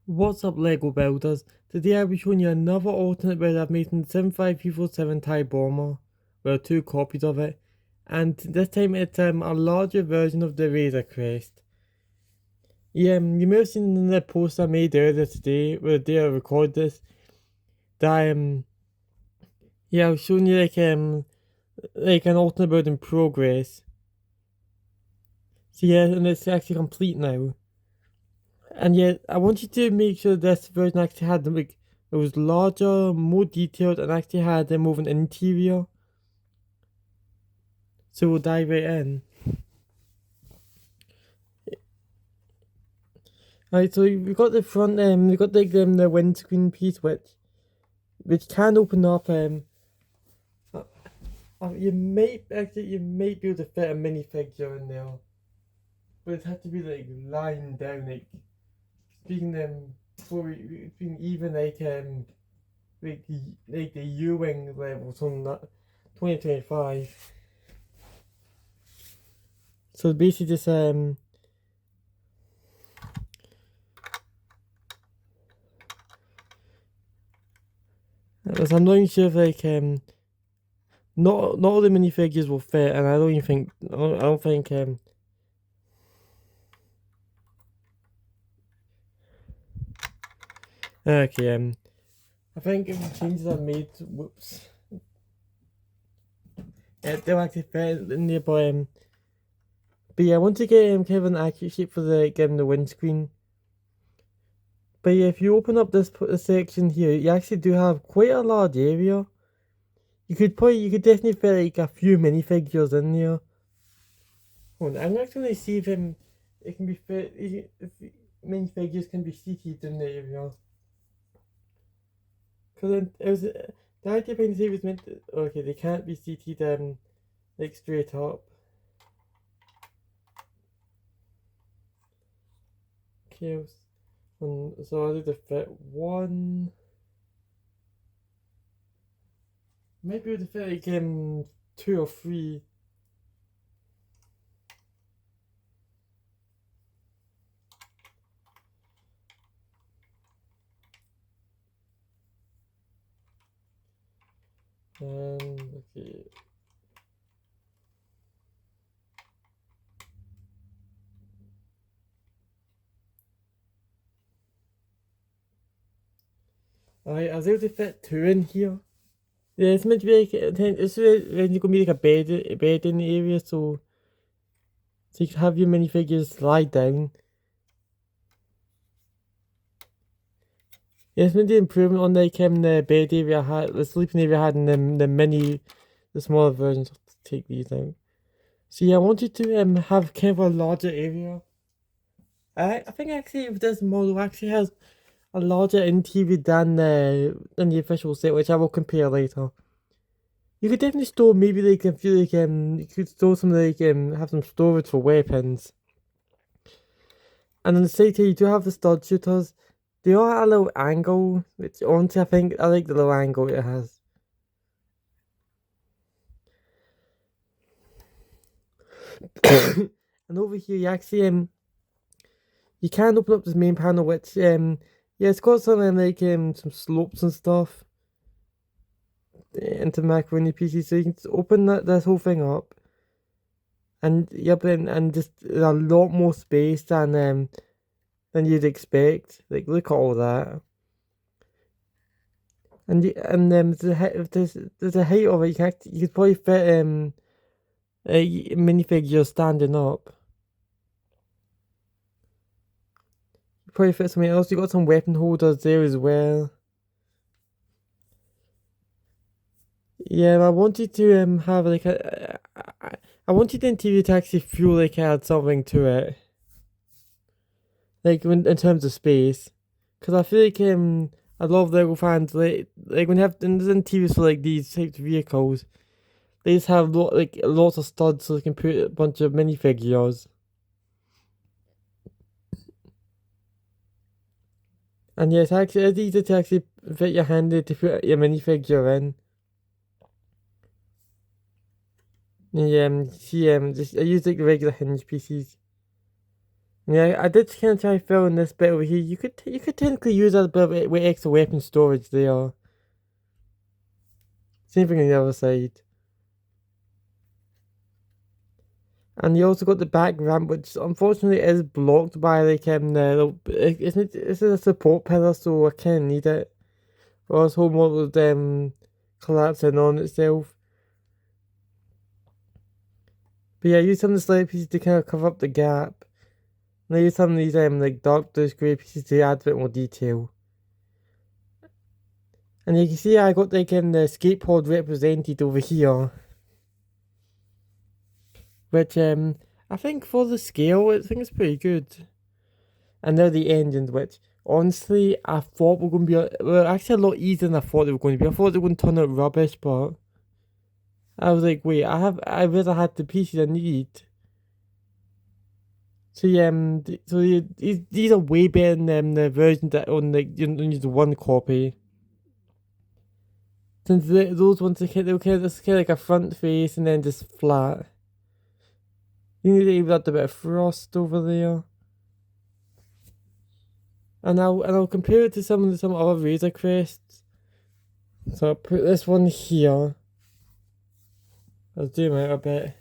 What's up, Lego builders? Today I'll be showing you another alternate build I've made in the 75347 TIE Bomber. Well, two copies of it. And this time it's a larger version of the Razor Crest. Yeah, you may have seen in the post I made earlier today, the day I recorded this, that I was showing you like an alternate build in progress. So yeah, and it's actually complete now. And yet, I wanted to make sure this version actually had like it was larger, more detailed, and actually had more of an interior. So we'll dive right in. Alright, so we got the front, we got the windscreen piece, which can open up. You might be able to fit a minifigure in there, but it has to be like lying down, like being even like the U-wing level, something like that, 2025. So basically just so I'm not even sure if not all the minifigures will fit, and I don't even think I don't think okay I think if the changes I made, whoops, they'll actually fit in there, but yeah, I want to get kind of an accurate shape for the windscreen. But yeah, if you open up this section here, you actually do have quite a large area. You could definitely fit like a few minifigures in there. Hold on, I'm actually going to see if it can be fit. If minifigures can be seated in the area. Because it was the idea behind the series meant to, okay, they can't be seated like straight up. Okay, so I need to fit one. Maybe able to fit like two or three. Okay. Alright, I was able to fit two in here. Yeah, it's meant to be like it's really gonna be like a bed in the area, so you can have your minifigures slide down. Yeah, it's meant to improvement on like the bed area the sleeping area I had in the smaller versions. I'll take these out. So yeah, I wanted to have kind of a larger area. I think actually this model actually has a larger interior than the official set, which I will compare later. You could definitely store maybe like if you like you could store some like have some storage for weapons. And on the side here you do have the stud shooters. They all have a little angle, which honestly I think I like the little angle it has. And over here you actually you can open up this main panel, which yeah, it's got some like some slopes and stuff into macaroni pieces, so you can just open this whole thing up, and yep, and just a lot more space than you'd expect. Like look at all that, and there's a height of it. You could probably fit a minifigure standing up. You probably fit something else. You got some weapon holders there as well. Yeah, I wanted to have like I wanted the interior to actually feel like it had something to it, like in terms of space, because I feel like a lot of Lego fans like when you have interiors for like these types of vehicles, they just have lots of studs so they can put a bunch of minifigures. And yeah, it's easy to actually fit your hand to put your minifigure in. Yeah, see, just I use like the regular hinge pieces. Yeah, I did kind of try filling this bit over here. You could technically use that bit with extra weapon storage there. Same thing on the other side. And you also got the back ramp, which unfortunately is blocked by like it's a support pillar, so I can't need it. Or else whole model would collapsing on itself. But yeah, use some of the slate pieces to kind of cover up the gap. And I use some of these like dark bluish grey pieces to add a bit more detail. And you can see I got like the skateboard represented over here. Which I think for the scale I think it's pretty good. And now the engines, which honestly I thought were going to be actually a lot easier than I thought they were going to be. I thought they were going to turn out rubbish, but I was like, wait, I really had the pieces I need. So yeah, these are way better than the versions that on the one copy. Since those ones are kind of like a front face and then just flat. You need to even add a bit of frost over there. And I'll compare it to some other Razor Crests. So I'll put this one here. I'll zoom out a bit.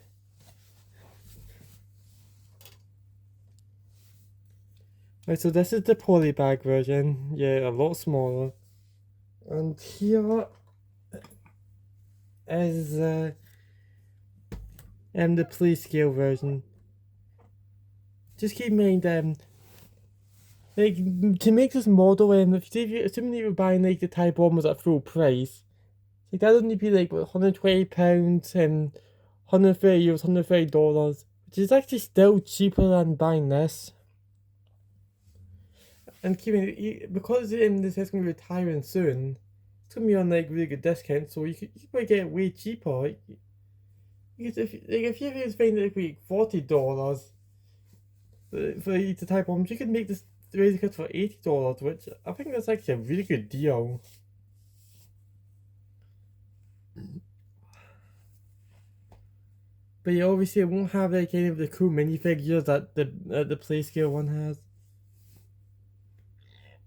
Right, so this is the polybag version. Yeah, a lot smaller. And here is the play scale version. Just keep in mind like to make this model assuming you were buying like the Type bombers at full price, like that would only be like £120 and €130, $130, which is actually still cheaper than buying this. And keep in because this is gonna be retiring soon, it's gonna be on like really good discount, so you could probably get it way cheaper. Because if you guys find it like $40 for each Type bombs, you could make this Razor Crest for $80, which I think that's actually a really good deal. But yeah, obviously it won't have like any of the cool minifigures that the play scale one has.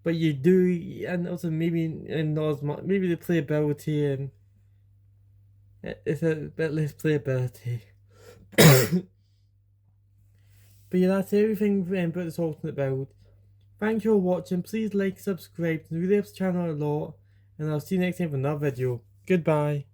But you do, and also maybe not as much. Maybe the playability it's a bit less playability. But yeah, that's everything about this alternate build. Thank you for watching. Please like, subscribe, and really helps the channel a lot. And I'll see you next time for another video. Goodbye.